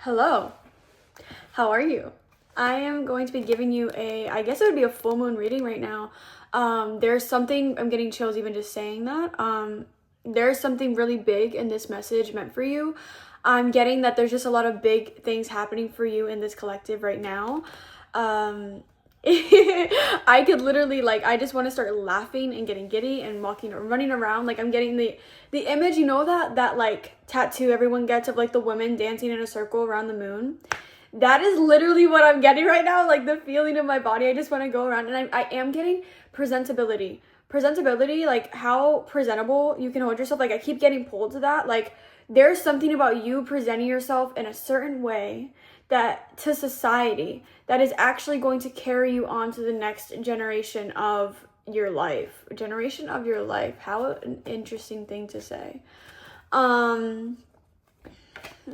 Hello, how are you? I am going to be giving you I guess it would be a full moon reading right now. There's something, I'm getting chills even just saying that. There's something really big in this message meant for you. I'm getting that there's just a lot of big things happening for you in this collective right now. I could literally, I just want to start laughing and getting giddy and walking or running around. I'm getting the image, that tattoo everyone gets of the women dancing in a circle around the moon. That is literally what I'm getting right now, the feeling in my body. I just want to go around, and I am getting presentability, how presentable you can hold yourself. I keep getting pulled to that. There's something about you presenting yourself in a certain way that to society that is actually going to carry you on to the next generation of your life. How an interesting thing to say. Let's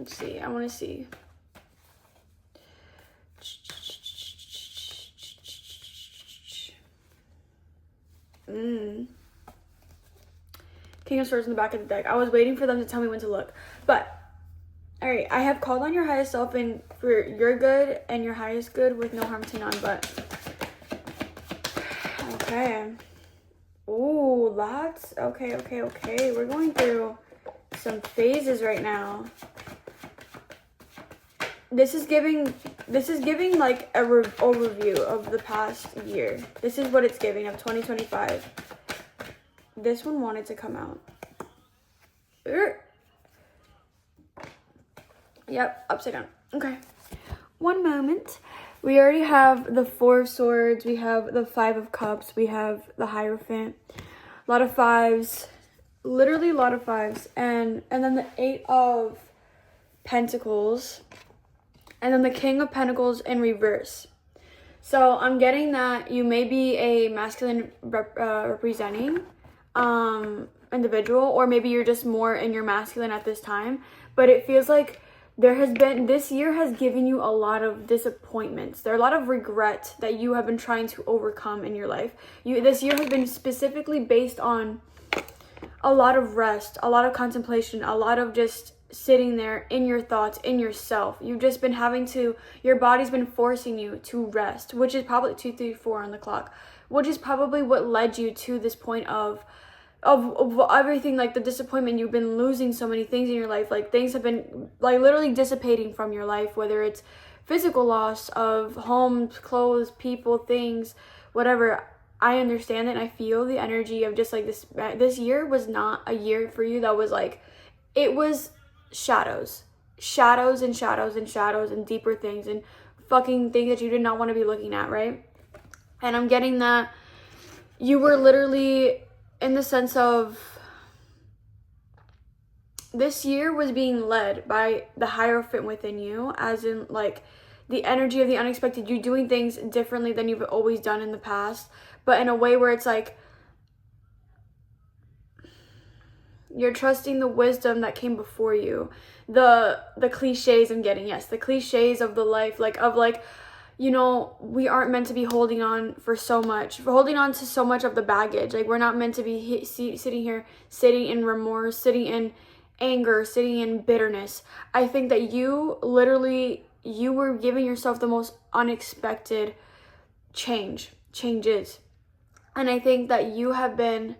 see. I want to see. King of Swords in the back of the deck. I was waiting for them to tell me when to look. But, alright, I have called on your highest self and for your good and your highest good with no harm to none, but... Okay. Ooh, lots. Okay. We're going through some phases right now. This is giving a overview of the past year. This is what it's giving of 2025. This one wanted to come out. Yep, upside down. Okay. One moment. We already have the Four of Swords. We have the Five of Cups. We have the Hierophant. A lot of fives. Literally a lot of fives. And then the Eight of Pentacles. And then the King of Pentacles in reverse. So I'm getting that you may be a masculine representing individual, or maybe you're just more in your masculine at this time. But it feels like this year has given you a lot of disappointments. There are a lot of regret that you have been trying to overcome in your life. This year has been specifically based on a lot of rest, a lot of contemplation, a lot of just sitting there in your thoughts, in yourself. You've just been your body's been forcing you to rest, which is probably 2, 3, 4 on the clock, which is probably what led you to this point of everything, the disappointment. You've been losing so many things in your life. Things have been literally dissipating from your life, whether it's physical loss of homes, clothes, people, things, whatever. I understand it, and I feel the energy of just this year was not a year for you that was it was shadows and deeper things and fucking things that you did not want to be looking at, right? And I'm getting that you were literally in the sense of this year was being led by the Hierophant within you, as in the energy of the unexpected, you doing things differently than you've always done in the past, but in a way where it's you're trusting the wisdom that came before you. The cliches I'm getting, yes, the cliches of the life, we aren't meant to be holding on to so much of the baggage. We're not meant to be sitting in remorse, sitting in anger, sitting in bitterness. I think that you were giving yourself the most unexpected changes. And I think that you have been,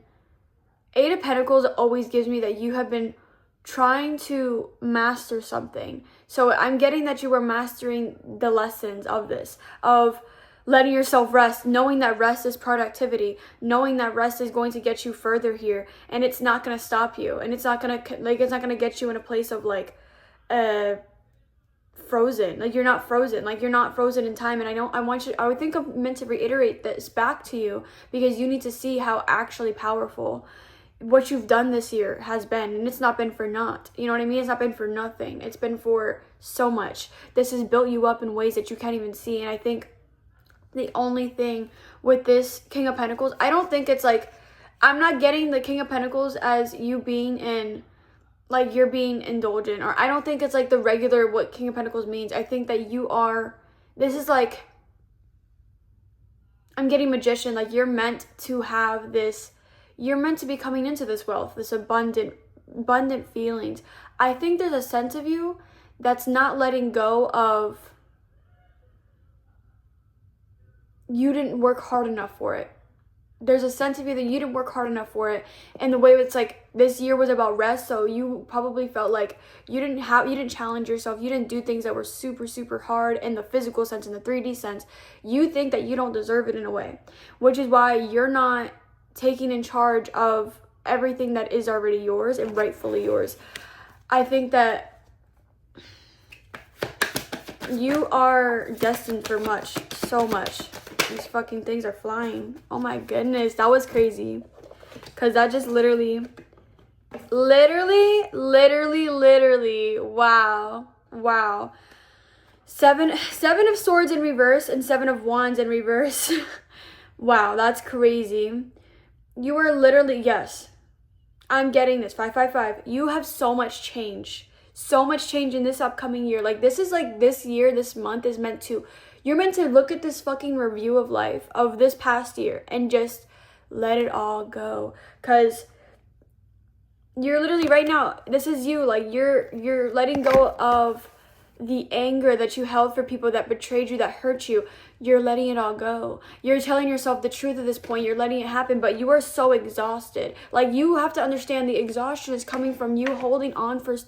Eight of Pentacles always gives me that you have been trying to master something. So I'm getting that you were mastering the lessons of this, of letting yourself rest, knowing that rest is productivity, knowing that rest is going to get you further here, and it's not going to stop you, and it's not going to get you in a place of frozen. You're not frozen. You're not frozen in time. And I would think I'm meant to reiterate this back to you, because you need to see how actually powerful what you've done this year has been. And it's not been for naught. You know what I mean? It's not been for nothing. It's been for so much. This has built you up in ways that you can't even see. And I think the only thing with this King of Pentacles, I don't think it's I'm not getting the King of Pentacles as you being in you're being indulgent, or I don't think it's the regular what King of Pentacles means. I think that this is I'm getting Magician. You're meant to have this, you're meant to be coming into this wealth, this abundant feelings. I think there's a sense of you that's not letting go of you didn't work hard enough for it. There's a sense of you that you didn't work hard enough for it. And the way it's like this year was about rest, so you probably felt like you didn't challenge yourself. You didn't do things that were super, super hard in the physical sense, in the 3D sense. You think that you don't deserve it in a way, which is why you're not taking in charge of everything that is already yours and rightfully yours. I think that you are destined for much, so much. These fucking things are flying. Oh my goodness, that was crazy. Because that just literally, wow. Seven of swords in reverse and 7 of wands in reverse. Wow, that's crazy. You are literally, yes, I'm getting this, 555. You have so much change in this upcoming year. Like, this is like this year, this month is meant to, you're meant to look at this fucking review of life of this past year and just let it all go. Because you're literally right now, this is you, like you're letting go of the anger that you held for people that betrayed you, that hurt you. You're letting it all go. You're telling yourself the truth at this point. You're letting it happen, but you are so exhausted. Like, you have to understand the exhaustion is coming from you holding on for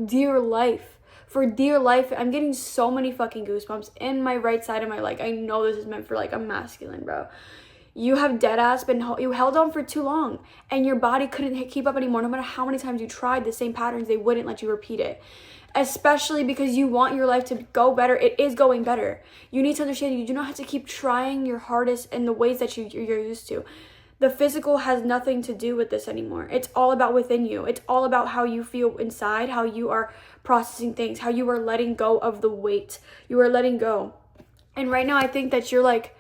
dear life. For dear life. I'm getting so many fucking goosebumps in my right side of my leg. I know this is meant for like a masculine, bro. You have dead ass you held on for too long and your body couldn't keep up anymore. No matter how many times you tried the same patterns, they wouldn't let you repeat it. Especially because you want your life to go better. It is going better. You need to understand you do not have to keep trying your hardest in the ways that you're used to. The physical has nothing to do with this anymore. It's all about within you. It's all about how you feel inside, how you are processing things, how you are letting go of the weight. You are letting go. And right now I think that you're like,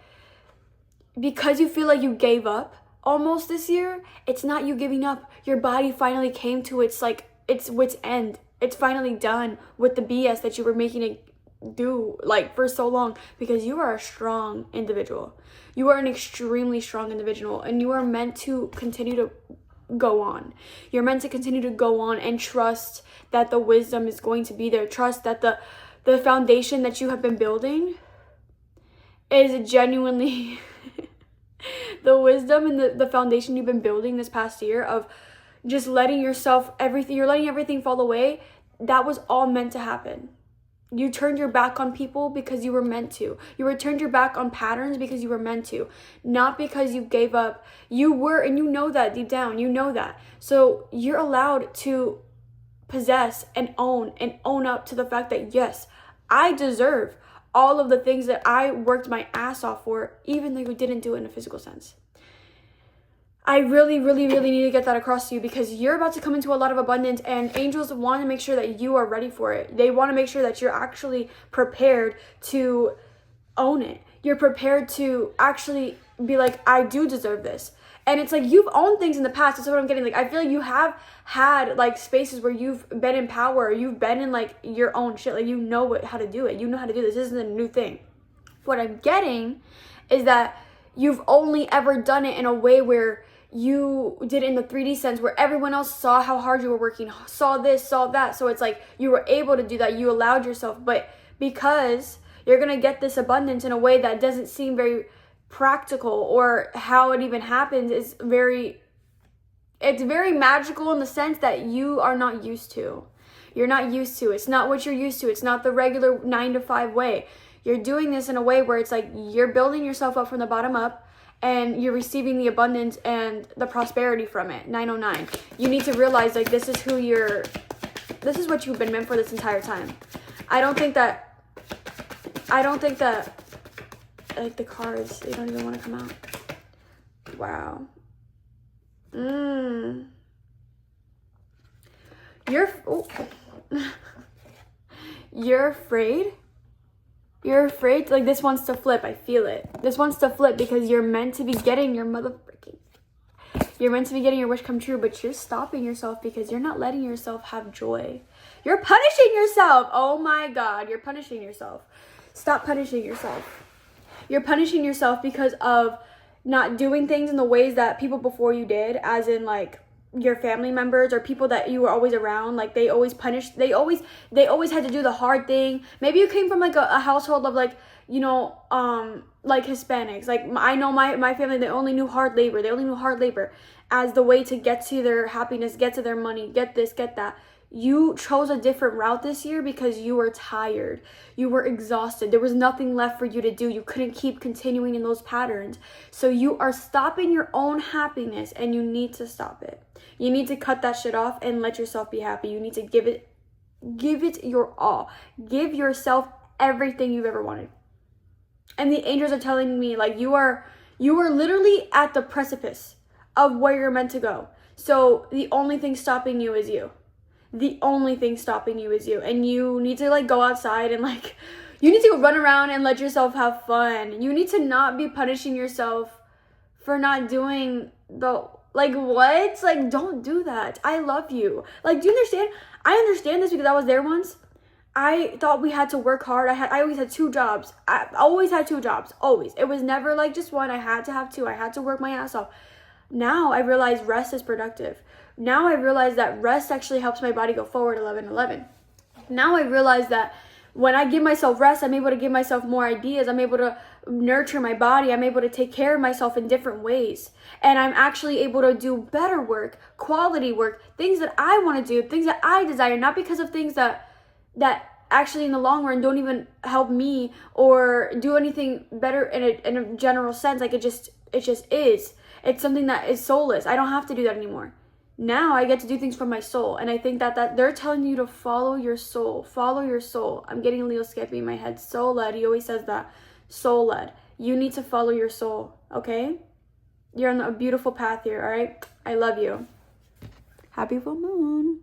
because you feel like you gave up almost this year, it's not you giving up. Your body finally came to its wit's end. It's finally done with the BS that you were making it do like for so long, because you are a strong individual. You are an extremely strong individual, and you are meant to continue to go on. You're meant to continue to go on and trust that the wisdom is going to be there. Trust that the foundation that you have been building is genuinely the wisdom and the foundation you've been building this past year of just letting yourself, you're letting everything fall away. That was all meant to happen. You turned your back on people because you were meant to. You turned your back on patterns because you were meant to. Not because you gave up. You were, and you know that deep down. You know that. So you're allowed to possess and own up to the fact that, yes, I deserve all of the things that I worked my ass off for, even though you didn't do it in a physical sense. I really need to get that across to you, because you're about to come into a lot of abundance, and angels want to make sure that you are ready for it. They want to make sure that you're actually prepared to own it. You're prepared to actually be like, I do deserve this. And it's like, you've owned things in the past. That's what I'm getting. Like, I feel like you have had like spaces where you've been in power, or you've been in like your own shit. Like, you know how to do it. You know how to do this. This isn't a new thing. What I'm getting is that you've only ever done it in a way where you did it in the 3D sense, where everyone else saw how hard you were working, saw this, saw that. So it's like you were able to do that. You allowed yourself. But because you're going to get this abundance in a way that doesn't seem very practical, or how it even happens is it's very magical in the sense that you are not used to. You're not used to. It's not what you're used to. It's not the regular 9-to-5 way. You're doing this in a way where it's like you're building yourself up from the bottom up, and you're receiving the abundance and the prosperity from it. 909. You need to realize, like, this is what you've been meant for this entire time. I don't think that like the cards, they don't even want to come out. Wow. You're afraid. You're afraid, like, this wants to flip. I feel it. This wants to flip because you're meant to be getting your you're meant to be getting your wish come true, but you're stopping yourself because you're not letting yourself have joy. You're punishing yourself. Oh my God, you're punishing yourself. Stop punishing yourself. You're punishing yourself because of not doing things in the ways that people before you did, as in, like, your family members or people that you were always around, like they always punished, they always had to do the hard thing. Maybe you came from like a household of like, you know, like Hispanics. Like I know my family, they only knew hard labor. They only knew hard labor as the way to get to their happiness, get to their money, get this, get that. You chose a different route this year because you were tired. You were exhausted. There was nothing left for you to do. You couldn't keep continuing in those patterns. So you are stopping your own happiness, and you need to stop it. You need to cut that shit off and let yourself be happy. You need to give it your all. Give yourself everything you've ever wanted. And the angels are telling me, like, you are literally at the precipice of where you're meant to go. So the only thing stopping you is you. The only thing stopping you is you. And you need to like go outside and like, you need to go run around and let yourself have fun. You need to not be punishing yourself for not doing the, like, what? Like, don't do that. I love you. Like, do you understand? I understand this because I was there once. I thought we had to work hard. I always had 2 jobs. I always had 2 jobs. Always. It was never like just one. I had to have 2. I had to work my ass off. Now I realize rest is productive. Now I realize that rest actually helps my body go forward 11-11. Now I realize that when I give myself rest, I'm able to give myself more ideas. I'm able to nurture my body. I'm able to take care of myself in different ways. And I'm actually able to do better work, quality work, things that I want to do, things that I desire, not because of things that actually in the long run don't even help me or do anything better in a general sense. Like it just is. It's something that is soulless. I don't have to do that anymore. Now I get to do things for my soul. And I think that they're telling you to follow your soul. Follow your soul. I'm getting Leo Skeppy in my head. Soul led. He always says that. Soul led. You need to follow your soul. Okay? You're on a beautiful path here. All right? I love you. Happy full moon.